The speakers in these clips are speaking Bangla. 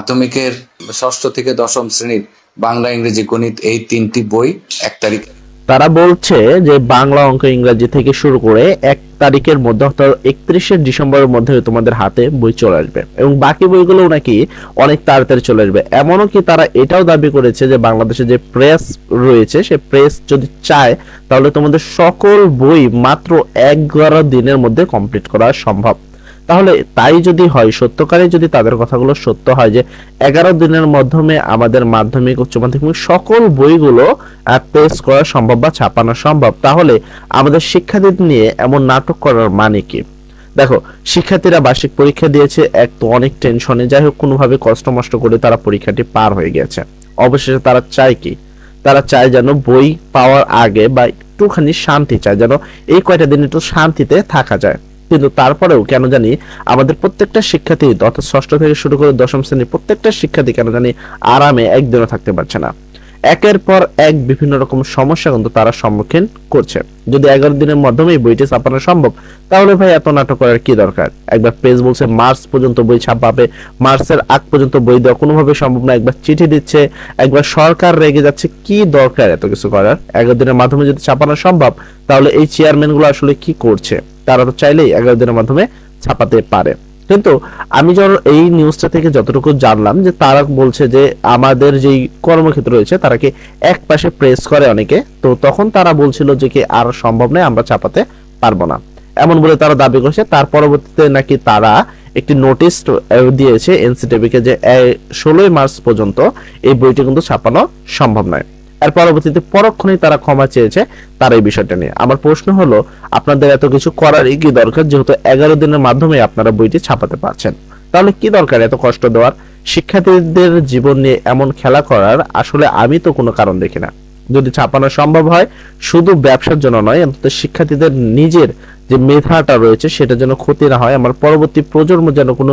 মাধ্যমিকের ষষ্ঠ থেকে দশম শ্রেণীর বাংলা, ইংরেজি, গণিত এই 3টি বই 1 তারিখ। তারা বলছে যে বাংলা, অঙ্ক, ইংরেজি থেকে শুরু করে 1 তারিখের মধ্যে অর্থাৎ 31শে ডিসেম্বরের মধ্যে তোমাদের হাতে বই চলে আসবে এবং বাকি বইগুলো নাকি অনেক তাড়াতাড়ি চলে আসবে। এমনও কি তারা এটাও দাবি করেছে যে বাংলাদেশে যে প্রেস রয়েছে সে প্রেস যদি চায় তাহলে তোমাদের সকল বই মাত্র 11 দিনের মধ্যে কমপ্লিট করা সম্ভব। তাহলে তাই যদি হয়, সত্যকারে যদি তাদের কথাগুলো সত্য হয় যে 11 দিনের মাধ্যমে আমাদের মাধ্যমিক, উচ্চ মাধ্যমিক সকল বইগুলো প্রেস করা সম্ভব বা ছাপানো সম্ভব, তাহলে আমাদের শিক্ষার্থীদের নিয়ে এমন নাটক করার মানে কি? দেখো, শিক্ষার্থীরা বার্ষিক পরীক্ষা দিয়েছে, এক তো অনেক টেনশনে, যাই হোক কোনোভাবে কষ্ট মষ্ট করে তারা পরীক্ষাটি পার হয়ে গেছে। অবশেষে তারা চায় কি? তারা চায় যেন বই পাওয়ার আগে বা একটুখানি শান্তি চায়, যেন এই কয়টা দিন একটু শান্তিতে থাকা যায়। কিন্তু তারপরেও কেন জানি আমাদের প্রত্যেকটা শিক্ষার্থী, অর্থাৎ ষষ্ঠ থেকে শুরু করে দশম শ্রেণীর প্রত্যেকটা শিক্ষার্থী কেন জানি আরামে একদিনও থাকতে পারছে না। একের পর এক বিভিন্ন রকম সমস্যা কিন্তু তারা সম্মুখীন করছে। যদি 11 দিনের মাধ্যমে বইটি ছাপানো সম্ভব, তাহলে ভাই এত নাটক করার কি দরকার? একবার প্রেস বলছে মার্চ পর্যন্ত বই ছাপাবে, মার্চের আগ পর্যন্ত বই দেওয়া কোনোভাবে সম্ভব না, একবার চিঠি দিচ্ছে, একবার সরকার রেগে যাচ্ছে। কি দরকার এত কিছু করার? 11 দিনের মাধ্যমে যদি ছাপানো সম্ভব, তাহলে এই চেয়ারম্যানগুলো আসলে কি করছে? তারা তো চাইলেই 11 দিনের মাধ্যমে ছাপাতে পারে। কিন্তু আমি যখন এই নিউজটা থেকে যতটুকু জানলাম যে তারা বলছে যে আমাদের যেই কর্মক্ষেত্র রয়েছে তারা কি এক পাশে প্রেস করে অনেকে, তো তখন তারা বলছিল যে কি আর সম্ভব নয়, আমরা ছাপাতে পারবো না, এমন বলে তারা দাবি করছে। তার পরবর্তীতে নাকি তারা একটি নোটিশ দিয়েছে এনসিটিভি কে যে 16 মার্চ পর্যন্ত এই বইটি কিন্তু ছাপানো সম্ভব নয়। এর পরবর্তীতে পরক্ষণেই তারা ক্ষমা চেয়েছে তার এই বিষয়টা নিয়ে। আমার প্রশ্ন হলো, আপনাদের এত কিছু করার কি দরকার? যেহেতু 11 দিনের মাধ্যমে আপনারা বইটি ছাপাতে পারছেন, তাহলে কি দরকার এত কষ্ট দেওয়ার? শিক্ষার্থীদের জীবন নিয়ে এমন খেলা করার আসলে আমি তো কোনো কারণ দেখি না। যদি ছাপানো সম্ভব হয়, শুধু ব্যবসার জন্য নয়, অন্তত শিক্ষার্থীদের নিজের যে মেধাটা রয়েছে সেটা যেন ক্ষতি না হয়, আমার পরবর্তী প্রজন্ম যেন কোনো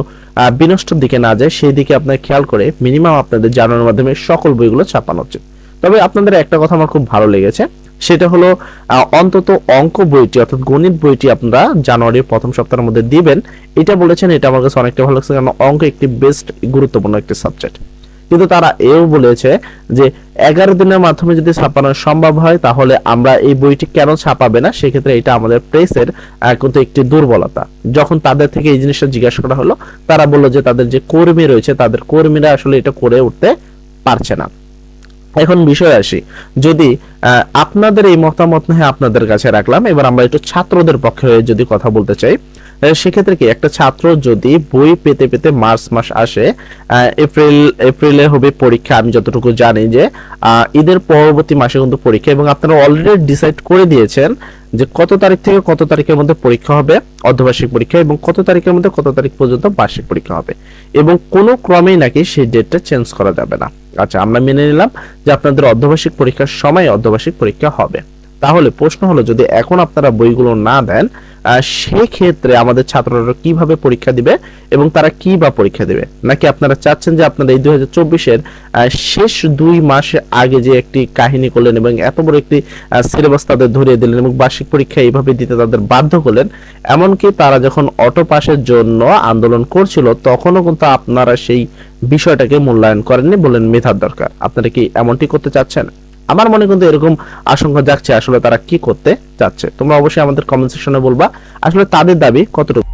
বিনষ্টের দিকে না যায়, সেই দিকে আপনার খেয়াল করে মিনিমাম আপনাদের জানানোর মাধ্যমে সকল বইগুলো ছাপানো উচিত। তবে আপনাদের একটা কথা আমার খুব ভালো লেগেছে, সেটা হলো অন্তত অঙ্ক বইটি অর্থাৎ গণিত বইটি আপনারা জানুয়ারির প্রথম সপ্তাহের মধ্যে দিবেন, এটা বলেছেন। এটা আমার কাছে অনেকটা ভালো লাগছে, কারণ অঙ্ক একটি বেস্ট গুরুত্বপূর্ণ একটি সাবজেক্ট। কিন্তু তারা এও বলেছে যে 11 দিনের মাধ্যমে যদি ছাপানো সম্ভব হয়, তাহলে আমরা এই বইটি কেন ছাপাবে না? সেক্ষেত্রে এটা আমাদের প্রেসের কিন্তু একটি দুর্বলতা। যখন তাদের থেকে এই জিনিসটা জিজ্ঞাসা করা হলো, তারা বললো যে তাদের যে কর্মী রয়েছে তাদের কর্মীরা আসলে এটা করে উঠতে পারছে না। এখন বিষয় আসি, যদি আপনাদের এই মতামত নিয়ে আপনাদের কাছে রাখলাম। এবার আমরা একটু ছাত্রদের পক্ষে যদি কথা বলতে চাই, সেক্ষেত্রে কি একটা ছাত্র যদি বই পেতে পেতে মার্চ মাস আসে, এপ্রিলে হবে পরীক্ষা, আমি যতটুকু জানি যে ঈদের পরবর্তী মাসে কিন্তু পরীক্ষা, এবং আপনারা অলরেডি ডিসাইড করে দিয়েছেন যে কত তারিখ থেকে কত তারিখের মধ্যে পরীক্ষা হবে অর্ধবার্ষিক পরীক্ষা, এবং কত তারিখের মধ্যে কত তারিখ পর্যন্ত বার্ষিক পরীক্ষা হবে, এবং কোনো ক্রমেই নাকি সেই ডেটটা চেঞ্জ করা যাবে না। আচ্ছা, আমরা মেনে নিলাম যে আপনাদের অর্ধবার্ষিক পরীক্ষার সময় অর্ধবার্ষিক পরীক্ষা হবে। তাহলে প্রশ্ন হলো, যদি এখন আপনারা বইগুলো না দেন, সেক্ষেত্রে আমাদের ছাত্ররা কিভাবে পরীক্ষা দিবে এবং তারা কি বা পরীক্ষা দিবে? নাকি আপনারা চাচ্ছেন যে আপনারা এই 2024-এর শেষ 2 মাস আগে যে একটি কাহিনী করলেন এবং এত বড় একটি সিলেবাস তাদের ধরিয়ে দিলেন এবং বার্ষিক পরীক্ষা এইভাবে দিতে তাদের বাধ্য করলেন, এমনকি তারা যখন অটো পাসের জন্য আন্দোলন করছিল তখনও কিন্তু আপনারা সেই বিষয়টাকে মূল্যায়ন করেননি, বলেন মেধার দরকার। আপনারা কি এমনটি করতে চাচ্ছেন? আমার মনে কিন্তু এরকম আশঙ্কা জাগছে আসলে তারা কি করতে চাচ্ছে। তোমরা অবশ্যই আমাদের কমেন্ট সেকশনে বলবা আসলে তাদের দাবি কতটুকু।